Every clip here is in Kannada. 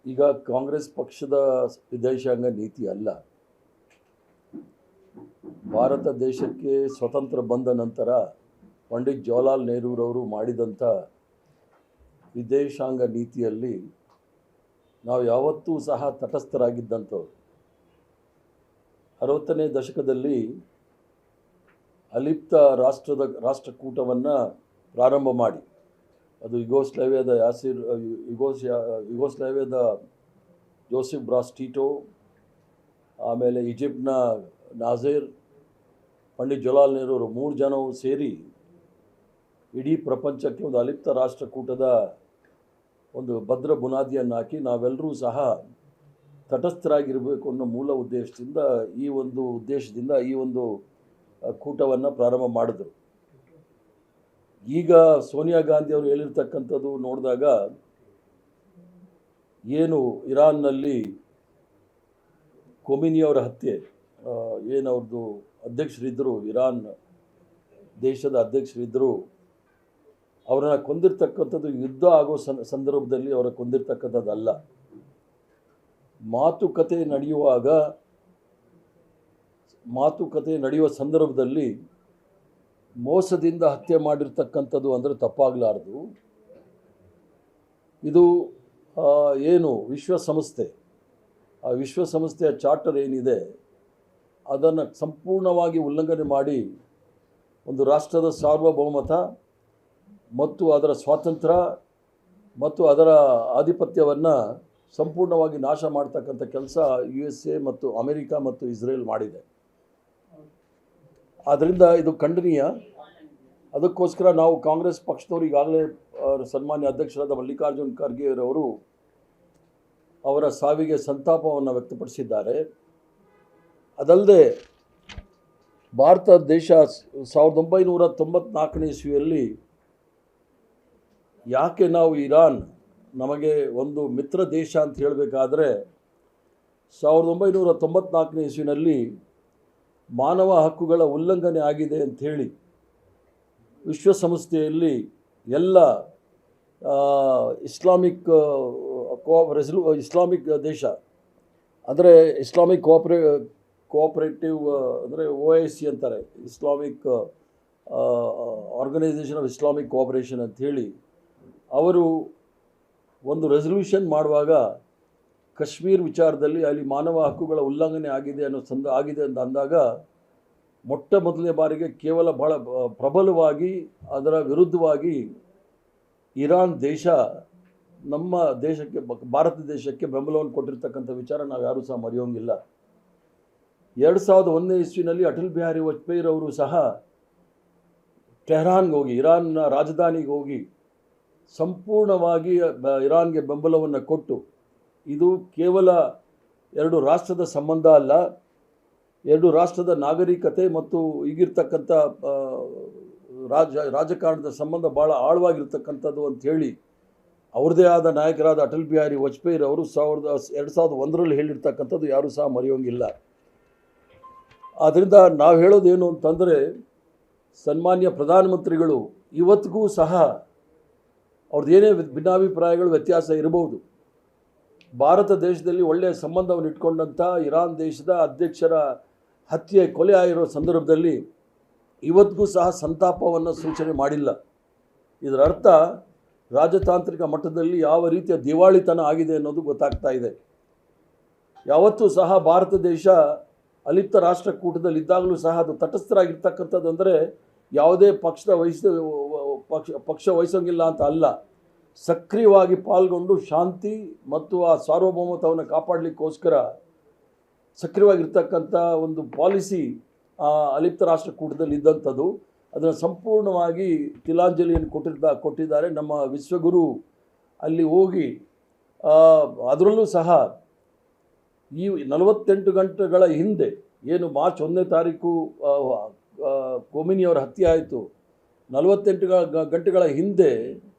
ಈಗ ಕಾಂಗ್ರೆಸ್ ಪಕ್ಷದ ವಿದೇಶಾಂಗ ನೀತಿ ಅಲ್ಲ. ಭಾರತ ದೇಶಕ್ಕೆ ಸ್ವತಂತ್ರ ಬಂದ ನಂತರ ಪಂಡಿತ್ ಜವಾಹರ್ಲಾಲ್ ನೆಹರೂರವರು ಮಾಡಿದಂಥ ವಿದೇಶಾಂಗ ನೀತಿಯಲ್ಲಿ ನಾವು ಯಾವತ್ತೂ ಸಹ ತಟಸ್ಥರಾಗಿದ್ದಂಥವ್ರು. 60ನೇ ದಶಕದಲ್ಲಿ ಅಲಿಪ್ತ ರಾಷ್ಟ್ರಕೂಟವನ್ನು ಪ್ರಾರಂಭ ಮಾಡಿ, ಅದು ಯುಗೋಸ್ಲಾವಿಯಾದ ಜೋಸೆಫ್ ಬ್ರಾಸ್ ಟಿಟೋ, ಆಮೇಲೆ ಈಜಿಪ್ಟ್ನ ನಾಜೀರ್, ಪಂಡಿತ್ ಜವಾಹರ್ಲಾಲ್ ನೆಹರೂರು 3 ಜನವು ಸೇರಿ ಇಡೀ ಪ್ರಪಂಚಕ್ಕೆ ಒಂದು ಅಲಿಪ್ತ ರಾಷ್ಟ್ರಕೂಟದ ಒಂದು ಭದ್ರ ಬುನಾದಿಯನ್ನು ಹಾಕಿ ನಾವೆಲ್ಲರೂ ಸಹ ತಟಸ್ಥರಾಗಿರಬೇಕು ಅನ್ನೋ ಮೂಲ ಉದ್ದೇಶದಿಂದ ಈ ಒಂದು ಕೂಟವನ್ನು ಪ್ರಾರಂಭ ಮಾಡಿದ್ರು. ಈಗ ಸೋನಿಯಾ ಗಾಂಧಿ ಅವರು ಹೇಳಿರ್ತಕ್ಕಂಥದ್ದು ನೋಡಿದಾಗ, ಏನು ಇರಾನ್ನಲ್ಲಿ ಖೊಮೇನಿಯವರ ಹತ್ಯೆ, ಏನವ್ರದ್ದು ಅಧ್ಯಕ್ಷರಿದ್ದರು, ಇರಾನ್ ದೇಶದ ಅಧ್ಯಕ್ಷರಿದ್ದರು, ಅವರನ್ನು ಕೊಂದಿರ್ತಕ್ಕಂಥದ್ದು ಯುದ್ಧ ಆಗೋ ಸಂದರ್ಭದಲ್ಲಿ ಅವರ ಕೊಂದಿರ್ತಕ್ಕಂಥದ್ದಲ್ಲ. ಮಾತುಕತೆ ನಡೆಯುವ ಸಂದರ್ಭದಲ್ಲಿ ಮೋಸದಿಂದ ಹತ್ಯೆ ಮಾಡಿರ್ತಕ್ಕಂಥದ್ದು ಅಂದರೆ ತಪ್ಪಾಗಲಾರದು. ಇದು ಏನು ವಿಶ್ವಸಂಸ್ಥೆಯ ಚಾರ್ಟರ್ ಏನಿದೆ ಅದನ್ನು ಸಂಪೂರ್ಣವಾಗಿ ಉಲ್ಲಂಘನೆ ಮಾಡಿ ಒಂದು ರಾಷ್ಟ್ರದ ಸಾರ್ವಭೌಮತ ಮತ್ತು ಅದರ ಸ್ವಾತಂತ್ರ್ಯ ಮತ್ತು ಅದರ ಆಧಿಪತ್ಯವನ್ನು ಸಂಪೂರ್ಣವಾಗಿ ನಾಶ ಮಾಡ್ತಕ್ಕಂಥ ಕೆಲಸ USA ಮತ್ತು ಅಮೆರಿಕ ಮತ್ತು ಇಸ್ರೇಲ್ ಮಾಡಿದೆ. ಆದ್ದರಿಂದ ಇದು ಖಂಡನೀಯ. ಅದಕ್ಕೋಸ್ಕರ ನಾವು ಕಾಂಗ್ರೆಸ್ ಪಕ್ಷದವರು ಈಗಾಗಲೇ ಸನ್ಮಾನ್ಯ ಅಧ್ಯಕ್ಷರಾದ ಮಲ್ಲಿಕಾರ್ಜುನ್ ಖರ್ಗೆರವರು ಅವರ ಸಾವಿಗೆ ಸಂತಾಪವನ್ನು ವ್ಯಕ್ತಪಡಿಸಿದ್ದಾರೆ. ಅದಲ್ಲದೆ ಭಾರತ ದೇಶ 1994ನೇ ಇಸ್ವಿಯಲ್ಲಿ ಯಾಕೆ ನಾವು ಇರಾನ್ ನಮಗೆ ಒಂದು ಮಿತ್ರ ದೇಶ ಅಂತ ಹೇಳಬೇಕಾದ್ರೆ, 1994ನೇ ಇಸ್ವಿನಲ್ಲಿ ಮಾನವ ಹಕ್ಕುಗಳ ಉಲ್ಲಂಘನೆ ಆಗಿದೆ ಅಂಥೇಳಿ ವಿಶ್ವಸಂಸ್ಥೆಯಲ್ಲಿ ಎಲ್ಲ ಇಸ್ಲಾಮಿಕ್ ದೇಶ ಅಂದರೆ ಇಸ್ಲಾಮಿಕ್ ಕೋಆಪರೇಟಿವ್ ಅಂದರೆ OIC ಅಂತಾರೆ, Islamic organisation of Islamic cooperation ಅಂಥೇಳಿ ಅವರು ಒಂದು ರೆಸಲ್ಯೂಷನ್ ಮಾಡುವಾಗ ಕಾಶ್ಮೀರ್ ವಿಚಾರದಲ್ಲಿ ಅಲ್ಲಿ ಮಾನವ ಹಕ್ಕುಗಳ ಉಲ್ಲಂಘನೆ ಆಗಿದೆ ಅಂತ ಅಂದಾಗ ಮೊಟ್ಟ ಮೊದಲನೇ ಬಾರಿಗೆ ಕೇವಲ ಬಹಳ ಪ್ರಬಲವಾಗಿ ಅದರ ವಿರುದ್ಧವಾಗಿ ಇರಾನ್ ದೇಶ ನಮ್ಮ ದೇಶಕ್ಕೆ, ಭಾರತ ದೇಶಕ್ಕೆ ಬೆಂಬಲವನ್ನು ಕೊಟ್ಟಿರ್ತಕ್ಕಂಥ ವಿಚಾರ ನಾವು ಯಾರೂ ಸಹ ಮರೆಯೋಂಗಿಲ್ಲ. 2001ನೇ ಇಸ್ವಿನಲ್ಲಿ ಅಟಲ್ ಬಿಹಾರಿ ವಾಜಪೇಯಿರವರು ಸಹ ಟೆಹರಾನ್ಗೆ ಹೋಗಿ, ಇರಾನ್ನ ರಾಜಧಾನಿಗೆ ಹೋಗಿ ಸಂಪೂರ್ಣವಾಗಿ ಇರಾನ್ಗೆ ಬೆಂಬಲವನ್ನು ಕೊಟ್ಟು, ಇದು ಕೇವಲ 2 ರಾಷ್ಟ್ರದ ಸಂಬಂಧ ಅಲ್ಲ, 2 ರಾಷ್ಟ್ರದ ನಾಗರಿಕತೆ ಮತ್ತು ಈಗಿರ್ತಕ್ಕಂಥ ರಾಜಕಾರಣದ ಸಂಬಂಧ ಭಾಳ ಆಳವಾಗಿರ್ತಕ್ಕಂಥದ್ದು ಅಂಥೇಳಿ ಅವ್ರದ್ದೇ ಆದ ನಾಯಕರಾದ ಅಟಲ್ ಬಿಹಾರಿ ವಾಜಪೇಯಿರವರು 2001ರಲ್ಲಿ ಹೇಳಿರ್ತಕ್ಕಂಥದ್ದು ಯಾರೂ ಸಹ ಮರೆಯೋಂಗಿಲ್ಲ. ಆದ್ದರಿಂದ ನಾವು ಹೇಳೋದೇನು ಅಂತಂದರೆ, ಸನ್ಮಾನ್ಯ ಪ್ರಧಾನಮಂತ್ರಿಗಳು ಇವತ್ತಿಗೂ ಸಹ ಅವ್ರದ್ದು ಏನೇ ಭಿನ್ನಾಭಿಪ್ರಾಯಗಳು ವ್ಯತ್ಯಾಸ ಇರಬಹುದು, ಭಾರತ ದೇಶದಲ್ಲಿ ಒಳ್ಳೆಯ ಸಂಬಂಧವನ್ನು ಇಟ್ಕೊಂಡಂಥ ಇರಾನ್ ದೇಶದ ಅಧ್ಯಕ್ಷರ ಕೊಲೆ ಆಗಿರೋ ಸಂದರ್ಭದಲ್ಲಿ ಇವತ್ತಿಗೂ ಸಹ ಸಂತಾಪವನ್ನು ಸೂಚನೆ ಮಾಡಿಲ್ಲ. ಇದರ ಅರ್ಥ ರಾಜತಾಂತ್ರಿಕ ಮಟ್ಟದಲ್ಲಿ ಯಾವ ರೀತಿಯ ದಿವಾಳಿತನ ಆಗಿದೆ ಅನ್ನೋದು ಗೊತ್ತಾಗ್ತಾ ಇದೆ. ಯಾವತ್ತೂ ಸಹ ಭಾರತ ದೇಶ ಅಲಿಪ್ತ ರಾಷ್ಟ್ರಕೂಟದಲ್ಲಿ ಇದ್ದಾಗಲೂ ಸಹ ಅದು ತಟಸ್ಥರಾಗಿರ್ತಕ್ಕಂಥದ್ದು ಅಂದರೆ ಯಾವುದೇ ಪಕ್ಷ ವಹಿಸೋಂಗಿಲ್ಲ ಅಂತ ಅಲ್ಲ, ಸಕ್ರಿಯವಾಗಿ ಪಾಲ್ಗೊಂಡು ಶಾಂತಿ ಮತ್ತು ಆ ಸಾರ್ವಭೌಮತ್ವವನ್ನು ಕಾಪಾಡಲಿಕ್ಕೋಸ್ಕರ ಸಕ್ರಿಯವಾಗಿರ್ತಕ್ಕಂಥ ಒಂದು ಪಾಲಿಸಿ ಅಲಿಪ್ತ ರಾಷ್ಟ್ರಕೂಟದಲ್ಲಿ ಇದ್ದಂಥದ್ದು. ಅದನ್ನು ಸಂಪೂರ್ಣವಾಗಿ ತಿಲಾಂಜಲಿಯನ್ನು ಕೊಟ್ಟಿದ್ದಾರೆ ನಮ್ಮ ವಿಶ್ವಗುರು. ಅಲ್ಲಿ ಹೋಗಿ ಅದರಲ್ಲೂ ಸಹ ಈ 48 ಗಂಟೆಗಳ ಹಿಂದೆ, ಏನು ಮಾರ್ಚ್ 1ನೇ ತಾರೀಕು ಖೊಮೇನಿಯವರ ಹತ್ಯೆ ಆಯಿತು, 48 ಗಂಟೆಗಳ ಹಿಂದೆ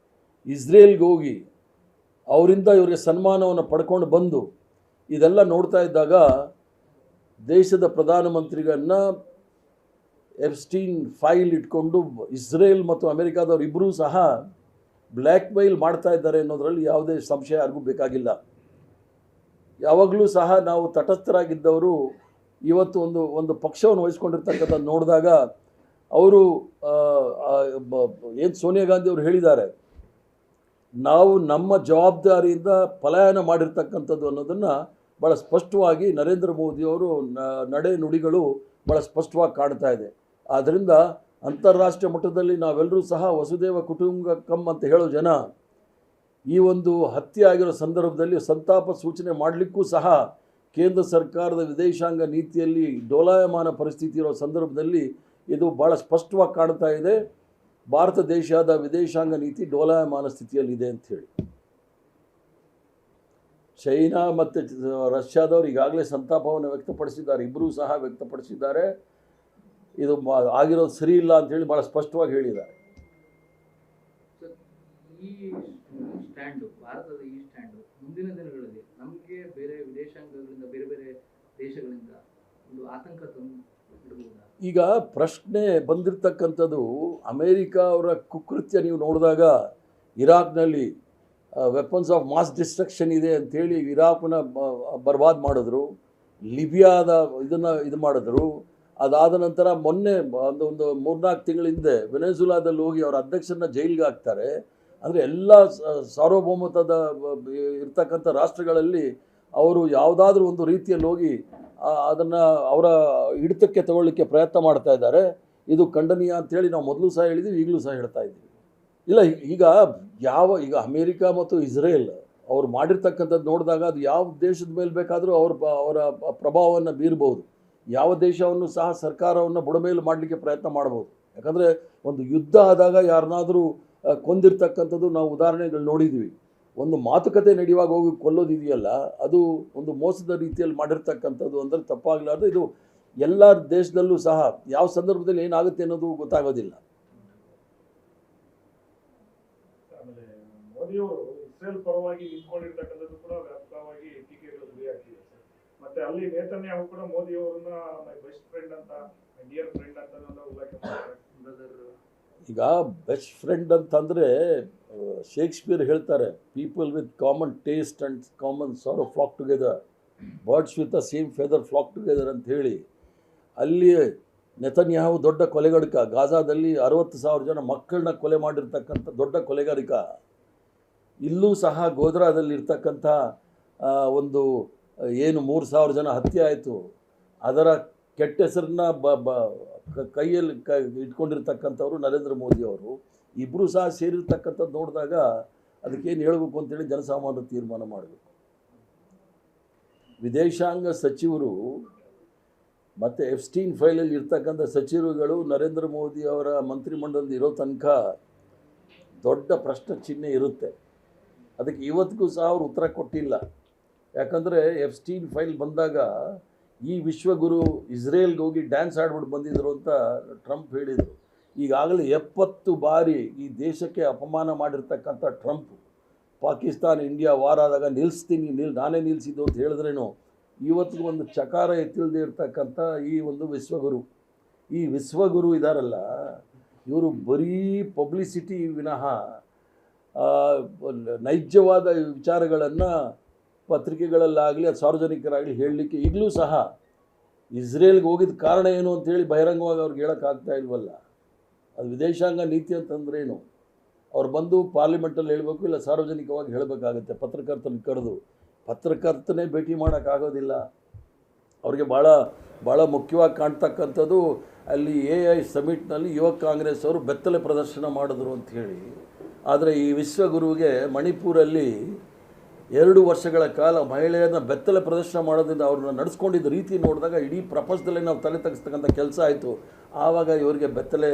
ಇಸ್ರೇಲ್ಗೆ ಹೋಗಿ ಅವರಿಂದ ಇವರಿಗೆ ಸನ್ಮಾನವನ್ನು ಪಡ್ಕೊಂಡು ಬಂದು ಇದೆಲ್ಲ ನೋಡ್ತಾ ಇದ್ದಾಗ ದೇಶದ ಪ್ರಧಾನಮಂತ್ರಿಗಳನ್ನ ಎಪ್ಸ್ಟೀನ್ ಫೈಲ್ ಇಟ್ಕೊಂಡು ಇಸ್ರೇಲ್ ಮತ್ತು ಅಮೆರಿಕಾದವರು ಇಬ್ಬರೂ ಸಹ ಬ್ಲ್ಯಾಕ್ ಮೇಲ್ ಮಾಡ್ತಾ ಇದ್ದಾರೆ ಅನ್ನೋದರಲ್ಲಿ ಯಾವುದೇ ಸಂಶಯ ಯಾರಿಗೂ ಬೇಕಾಗಿಲ್ಲ. ಯಾವಾಗಲೂ ಸಹ ನಾವು ತಟಸ್ಥರಾಗಿದ್ದವರು ಇವತ್ತು ಒಂದು ಪಕ್ಷವನ್ನು ವಹಿಸ್ಕೊಂಡಿರ್ತಕ್ಕಂಥದ್ದು ನೋಡಿದಾಗ ಅವರು ಏನು ಸೋನಿಯಾ ಗಾಂಧಿ ಅವರು ಹೇಳಿದ್ದಾರೆ, ನಾವು ನಮ್ಮ ಜವಾಬ್ದಾರಿಯಿಂದ ಪಲಾಯನ ಮಾಡಿರ್ತಕ್ಕಂಥದ್ದು ಅನ್ನೋದನ್ನು ಭಾಳ ಸ್ಪಷ್ಟವಾಗಿ ನರೇಂದ್ರ ಮೋದಿಯವರು ನಡೆ ನುಡಿಗಳು ಭಾಳ ಸ್ಪಷ್ಟವಾಗಿ ಕಾಣ್ತಾ ಇದೆ. ಆದ್ದರಿಂದ ಅಂತಾರಾಷ್ಟ್ರೀಯ ಮಟ್ಟದಲ್ಲಿ ನಾವೆಲ್ಲರೂ ಸಹ ವಸುದೇವ ಕುಟುಂಬಕಂ ಅಂತ ಹೇಳೋ ಜನ ಈ ಒಂದು ಹತ್ಯೆ ಆಗಿರೋ ಸಂದರ್ಭದಲ್ಲಿ ಸಂತಾಪ ಸೂಚನೆ ಮಾಡಲಿಕ್ಕೂ ಸಹ ಕೇಂದ್ರ ಸರ್ಕಾರದ ವಿದೇಶಾಂಗ ನೀತಿಯಲ್ಲಿ ಡೋಲಾಯಮಾನ ಪರಿಸ್ಥಿತಿ ಇರೋ ಸಂದರ್ಭದಲ್ಲಿ ಇದು ಭಾಳ ಸ್ಪಷ್ಟವಾಗಿ ಕಾಣ್ತಾ ಇದೆ. ಭಾರತ ದೇಶದ ವಿದೇಶಾಂಗ ನೀತಿ ಡೋಲಾಯಮಾನ ಸ್ಥಿತಿಯಲ್ಲಿದೆ ಅಂಥೇಳಿ. ಚೈನಾ ಮತ್ತು ರಷ್ಯಾದವರು ಈಗಾಗಲೇ ಸಂತಾಪವನ್ನು ವ್ಯಕ್ತಪಡಿಸಿದ್ದಾರೆ, ಇಬ್ಬರೂ ಸಹ ವ್ಯಕ್ತಪಡಿಸಿದ್ದಾರೆ. ಇದು ಆಗಿರೋದು ಸರಿ ಇಲ್ಲ ಅಂಥೇಳಿ ಭಾಳ ಸ್ಪಷ್ಟವಾಗಿ ಹೇಳಿದ್ದಾರೆ. ಈ ಸ್ಟ್ಯಾಂಡು, ಭಾರತದ ಈ ಸ್ಟ್ಯಾಂಡು ಮುಂದಿನ ದಿನಗಳಲ್ಲಿ ನಮಗೆ ಬೇರೆ ವಿದೇಶಾಂಗಗಳಿಂದ, ಬೇರೆ ಬೇರೆ ದೇಶಗಳಿಂದ ಒಂದು ಆತಂಕ ತಂದಿಡಬಹುದಾ? ಈಗ ಪ್ರಶ್ನೆ ಬಂದಿರತಕ್ಕಂಥದ್ದು, ಅಮೇರಿಕ ಅವರ ಕುಕೃತ್ಯ ನೀವು ನೋಡಿದಾಗ ಇರಾಕ್ನಲ್ಲಿ ವೆಪನ್ಸ್ ಆಫ್ ಮಾಸ್ ಡಿಸ್ಟ್ರಕ್ಷನ್ ಇದೆ ಅಂಥೇಳಿ ಇರಾಕ್ನ ಬರ್ಬಾದ್ ಮಾಡಿದ್ರು, ಲಿಬಿಯಾದ ಇದು ಮಾಡಿದ್ರು. ಅದಾದ ನಂತರ ಮೊನ್ನೆ ಒಂದು 3-4 ತಿಂಗಳ ಹಿಂದೆ ವೆನೆಜುಲಾದಲ್ಲಿ ಹೋಗಿ ಅವರ ಅಧ್ಯಕ್ಷರನ್ನ ಜೈಲಿಗೆ ಹಾಕ್ತಾರೆ. ಅಂದರೆ ಎಲ್ಲ ಸಾರ್ವಭೌಮತ್ವದ ಇರ್ತಕ್ಕಂಥ ರಾಷ್ಟ್ರಗಳಲ್ಲಿ ಅವರು ಯಾವುದಾದ್ರೂ ಒಂದು ರೀತಿಯಲ್ಲಿ ಹೋಗಿ ಅದನ್ನು ಅವರ ಹಿಡಿತಕ್ಕೆ ತಗೊಳ್ಳಿಕ್ಕೆ ಪ್ರಯತ್ನ ಮಾಡ್ತಾ ಇದ್ದಾರೆ. ಇದು ಖಂಡನೀಯ ಅಂಥೇಳಿ ನಾವು ಮೊದಲು ಸಹ ಹೇಳಿದ್ದೀವಿ, ಈಗಲೂ ಸಹ ಹೇಳ್ತಾ ಇದ್ದೀವಿ. ಇಲ್ಲ, ಈಗ ಅಮೇರಿಕ ಮತ್ತು ಇಸ್ರೇಲ್ ಅವ್ರು ಮಾಡಿರ್ತಕ್ಕಂಥದ್ದು ನೋಡಿದಾಗ ಅದು ಯಾವ ದೇಶದ ಮೇಲೆ ಬೇಕಾದರೂ ಅವರ ಪ್ರಭಾವವನ್ನು ಬೀರ್ಬೋದು. ಯಾವ ದೇಶವನ್ನು ಸಹ ಸರ್ಕಾರವನ್ನು ಬುಡಮೇಲು ಮಾಡಲಿಕ್ಕೆ ಪ್ರಯತ್ನ ಮಾಡ್ಬೋದು. ಯಾಕಂದರೆ ಒಂದು ಯುದ್ಧ ಆದಾಗ ಯಾರನ್ನಾದರೂ ಕೊಂದಿರ್ತಕ್ಕಂಥದ್ದು ನಾವು ಉದಾಹರಣೆಗಳು ನೋಡಿದ್ವಿ. ಒಂದು ಮಾತುಕತೆ ನಡೆಯುವಾಗ ಹೋಗಿ ಕೊಲ್ಲೋದಿದೆಯಲ್ಲ, ಅದು ಒಂದು ಮೋಸದ ರೀತಿಯಲ್ಲಿ ಮಾಡಿರ್ತಕ್ಕಂಥದ್ದು ಅಂದರೆ ತಪ್ಪಾಗಲಾರ್ದು. ಇದು ಎಲ್ಲ ದೇಶದಲ್ಲೂ ಸಹ ಯಾವ ಸಂದರ್ಭದಲ್ಲಿ ಏನಾಗುತ್ತೆ ಅನ್ನೋದು ಗೊತ್ತಾಗೋದಿಲ್ಲ. ಆಮೇಲೆ ಮೋದಿಯವರು ಇಸ್ರೇಲ್ ಪರವಾಗಿ ನಿಂತ್ಕೊಂಡಿರ್ತಕ್ಕಂಥದ್ದು ಕೂಡ ವ್ಯಾಪಕವಾಗಿ ಟೀಕೆಗಳು ಗುರಿಯಾಗ್ತಿದೆ ಸರ್. ಮತ್ತೆ ಅಲ್ಲಿ ನೇತನ್ಯಾಹು ಕೂಡ ಮೋದಿಯವರನ್ನ ಮೈ ಬೆಸ್ಟ್ ಫ್ರೆಂಡ್ ಅಂತ, ಮೈ ಡಿಯರ್ ಫ್ರೆಂಡ್ ಅಂತ ಉಲ್ಲೇಖ ಮಾಡ್ತಾರೆ. ಈಗ ಬೆಸ್ಟ್ ಫ್ರೆಂಡ್ ಅಂತಂದರೆ ಶೇಕ್ಸ್ಪಿಯರ್ ಹೇಳ್ತಾರೆ, people with common taste and common sorrow flock together, birds with the same feather flock together ಅಂತ ಹೇಳಿ. ಅಲ್ಲಿ ನೆತನ್ಯಾಹು ದೊಡ್ಡ ಕೊಲೆಗಡಿಕ, ಗಾಜಾದಲ್ಲಿ 60,000 ಜನ ಮಕ್ಕಳನ್ನ ಕೊಲೆ ಮಾಡಿರ್ತಕ್ಕಂಥ ದೊಡ್ಡ ಕೊಲೆಗಾರಿಕ. ಇಲ್ಲೂ ಸಹ ಗೋಧ್ರಾದಲ್ಲಿ ಇರ್ತಕ್ಕಂಥ ಒಂದು ಏನು 3,000 ಜನ ಹತ್ಯೆ ಆಯಿತು, ಅದರ ಕೆಟ್ಟ ಹೆಸರನ್ನ ಕೈಯಲ್ಲಿ ಇಟ್ಕೊಂಡಿರ್ತಕ್ಕಂಥವ್ರು ನರೇಂದ್ರ ಮೋದಿಯವರು. ಇಬ್ಬರೂ ಸಹ ಸೇರಿರ್ತಕ್ಕಂಥದ್ದು ನೋಡಿದಾಗ ಅದಕ್ಕೇನು ಹೇಳಬೇಕು ಅಂತೇಳಿ ಜನಸಾಮಾನ್ಯರು ತೀರ್ಮಾನ ಮಾಡಬೇಕು. ವಿದೇಶಾಂಗ ಸಚಿವರು ಮತ್ತು ಎಫ್ಸ್ಟೀನ್ ಫೈಲಲ್ಲಿ ಇರ್ತಕ್ಕಂಥ ಸಚಿವರುಗಳು ನರೇಂದ್ರ ಮೋದಿ ಅವರ ಮಂತ್ರಿಮಂಡಲದಲ್ಲಿ ಇರೋ ತನಕ ದೊಡ್ಡ ಪ್ರಶ್ನೆ ಚಿಹ್ನೆ ಇರುತ್ತೆ. ಅದಕ್ಕೆ ಇವತ್ತಿಗೂ ಸಹ ಅವರು ಉತ್ತರ ಕೊಟ್ಟಿಲ್ಲ. ಯಾಕಂದರೆ ಎಫ್ಸ್ಟೀನ್ ಫೈಲ್ ಬಂದಾಗ ಈ ವಿಶ್ವಗುರು ಇಸ್ರೇಲ್ಗೆ ಹೋಗಿ ಡ್ಯಾನ್ಸ್ ಆಡ್ಬಿಟ್ಟು ಬಂದಿದ್ರು ಅಂತ ಟ್ರಂಪ್ ಹೇಳಿದರು. ಈಗಾಗಲೇ 70 ಬಾರಿ ಈ ದೇಶಕ್ಕೆ ಅಪಮಾನ ಮಾಡಿರ್ತಕ್ಕಂಥ ಟ್ರಂಪ್ ಪಾಕಿಸ್ತಾನ ಇಂಡಿಯಾ ವಾರ ಆದಾಗ ನಾನೇ ನಿಲ್ಲಿಸಿದ್ದು ಅಂತ ಹೇಳಿದ್ರೇನು ಇವತ್ತಿಗೂ ಒಂದು ಚಕಾರ ಎತ್ತಿಲ್ಲದೆ ಇರ್ತಕ್ಕಂಥ ಈ ಒಂದು ವಿಶ್ವಗುರು ಇದಾರಲ್ಲ, ಇವರು ಬರೀ ಪಬ್ಲಿಸಿಟಿ ವಿನಃ ನೈಜವಾದ ವಿಚಾರಗಳನ್ನು ಪತ್ರಿಕೆಗಳಲ್ಲಾಗಲಿ ಅದು ಸಾರ್ವಜನಿಕರಾಗಲಿ ಹೇಳಲಿಕ್ಕೆ ಈಗಲೂ ಸಹ ಇಸ್ರೇಲ್ಗೆ ಹೋಗಿದ್ದ ಕಾರಣ ಏನು ಅಂತೇಳಿ ಬಹಿರಂಗವಾಗಿ ಅವ್ರಿಗೆ ಹೇಳೋಕ್ಕಾಗ್ತಾ ಇಲ್ವಲ್ಲ. ಅದು ವಿದೇಶಾಂಗ ನೀತಿ ಅಂತಂದ್ರೇನು? ಅವ್ರು ಬಂದು ಪಾರ್ಲಿಮೆಂಟಲ್ಲಿ ಹೇಳಬೇಕು, ಇಲ್ಲ ಸಾರ್ವಜನಿಕವಾಗಿ ಹೇಳಬೇಕಾಗುತ್ತೆ. ಪತ್ರಕರ್ತನ ಕರೆದು ಪತ್ರಕರ್ತನೇ ಭೇಟಿ ಮಾಡೋಕ್ಕಾಗೋದಿಲ್ಲ. ಅವ್ರಿಗೆ ಭಾಳ ಮುಖ್ಯವಾಗಿ ಕಾಣ್ತಕ್ಕಂಥದ್ದು ಅಲ್ಲಿ AI ಸಮಿಟ್ನಲ್ಲಿ ಯುವ ಕಾಂಗ್ರೆಸ್ ಅವರು ಬೆತ್ತಲೆ ಪ್ರದರ್ಶನ ಮಾಡಿದ್ರು ಅಂಥೇಳಿ. ಆದರೆ ಈ ವಿಶ್ವಗುರುವಿಗೆ ಮಣಿಪುರಲ್ಲಿ 2 ವರ್ಷಗಳ ಕಾಲ ಮಹಿಳೆಯರನ್ನ ಬೆತ್ತಲೆ ಪ್ರದರ್ಶನ ಮಾಡೋದ್ರಿಂದ ಅವ್ರನ್ನ ನಡೆಸ್ಕೊಂಡಿದ್ದ ರೀತಿ ನೋಡಿದಾಗ ಇಡೀ ಪ್ರಪಂಚದಲ್ಲೇ ನಾವು ತಲೆ ತಗ್ಸ್ತಕ್ಕಂಥ ಕೆಲಸ ಆಯಿತು. ಆವಾಗ ಇವರಿಗೆ ಬೆತ್ತಲೆ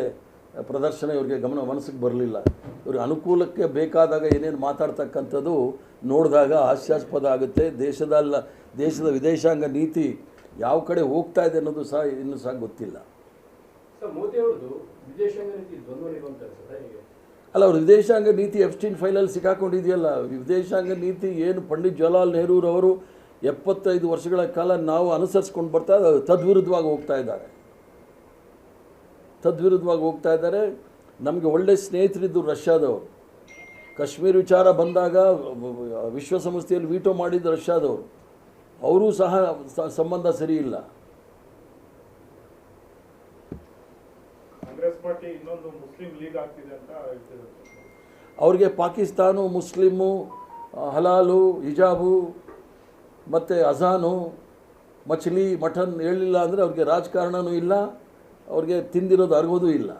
ಪ್ರದರ್ಶನ ಇವ್ರಿಗೆ ಮನಸ್ಸಿಗೆ ಬರಲಿಲ್ಲ. ಇವ್ರಿಗೆ ಅನುಕೂಲಕ್ಕೆ ಬೇಕಾದಾಗ ಏನೇನು ಮಾತಾಡ್ತಕ್ಕಂಥದ್ದು ನೋಡಿದಾಗ ಹಾಸ್ಯಾಸ್ಪದ ಆಗುತ್ತೆ. ದೇಶದ ವಿದೇಶಾಂಗ ನೀತಿ ಯಾವ ಕಡೆ ಹೋಗ್ತಾ ಇದೆ ಅನ್ನೋದು ಸಹ ಇನ್ನೂ ಸಹ ಗೊತ್ತಿಲ್ಲ. ಮೋದಿ ಅವ್ರದ್ದು ವಿದೇಶಾಂಗ ನೀತಿ ದ್ವಂದ್ವ ಅಲ್ಲ, ಅವ್ರ ವಿದೇಶಾಂಗ ನೀತಿ ಎಫ್ಸ್ಟೀನ್ ಫೈಲಲ್ಲಿ ಸಿಕ್ಕಾಕೊಂಡಿದೆಯಲ್ಲ. ವಿದೇಶಾಂಗ ನೀತಿ ಏನು ಪಂಡಿತ್ ಜವಾಹರ್ಲಾಲ್ ನೆಹರೂರವರು 75 ವರ್ಷಗಳ ಕಾಲ ನಾವು ಅನುಸರಿಸ್ಕೊಂಡು ಬರ್ತಾ ತದ್ವಿರುದ್ಧವಾಗಿ ಹೋಗ್ತಾ ಇದ್ದಾರೆ. ನಮಗೆ ಒಳ್ಳೆ ಸ್ನೇಹಿತರಿದ್ದು ರಷ್ಯಾದವರು. ಕಾಶ್ಮೀರ ವಿಚಾರ ಬಂದಾಗ ವಿಶ್ವಸಂಸ್ಥೆಯಲ್ಲಿ ವೀಟೋ ಮಾಡಿದ್ದು ರಷ್ಯಾದವರು. ಅವರೂ ಸಹ ಸಂಬಂಧ ಸರಿ ಇಲ್ಲ. ಕಾಂಗ್ರೆಸ್ ಪಾರ್ಟಿ ಇನ್ನೊಂದು ಮುಸ್ಲಿಂ ಲೀಗ್ ಆಗ್ತಿದೆ ಅಂತ ಹೇಳ್ತಿದ್ದಾರೆ. ಅವ್ರಿಗೆ ಪಾಕಿಸ್ತಾನು, ಮುಸ್ಲಿಮು, ಹಲಾಲು, ಹಿಜಾಬು ಮತ್ತು ಅಜಾನು, ಮಚ್ಲಿ, ಮಟನ್ ಹೇಳಿಲ್ಲ ಅಂದರೆ ಅವ್ರಿಗೆ ರಾಜಕಾರಣವೂ ಇಲ್ಲ, ಅವ್ರಿಗೆ ತಿಂದಿರೋದು ಅರ್ಗೋದು ಇಲ್ಲ.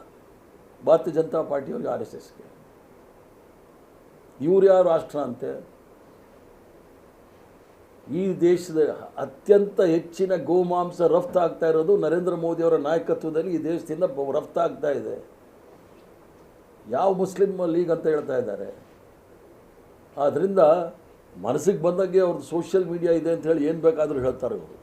ಭಾರತೀಯ ಜನತಾ ಪಾರ್ಟಿಯವ್ರಿಗೆ, ಆರ್ ಎಸ್ ಎಸ್ಗೆ ಇವ್ರು ಯಾವ ರಾಷ್ಟ್ರ ಅಂತೆ? ಈ ದೇಶದ ಅತ್ಯಂತ ಹೆಚ್ಚಿನ ಗೋಮಾಂಸ ರಫ್ತಾಗ್ತಾ ಇರೋದು ನರೇಂದ್ರ ಮೋದಿಯವರ ನಾಯಕತ್ವದಲ್ಲಿ ಈ ದೇಶದಿಂದ ರಫ್ತಾಗ್ತಾ ಇದೆ. ಯಾವ ಮುಸ್ಲಿಂ ಲೀಗ್ ಅಂತ ಹೇಳ್ತಾ ಇದ್ದಾರೆ? ಆದ್ದರಿಂದ ಮನಸ್ಸಿಗೆ ಬಂದಾಗೆ ಅವ್ರದ್ದು ಸೋಷಿಯಲ್ ಮೀಡಿಯಾ ಇದೆ ಅಂತ ಹೇಳಿ ಏನು ಬೇಕಾದರೂ ಹೇಳ್ತಾರೆ ಅವರು.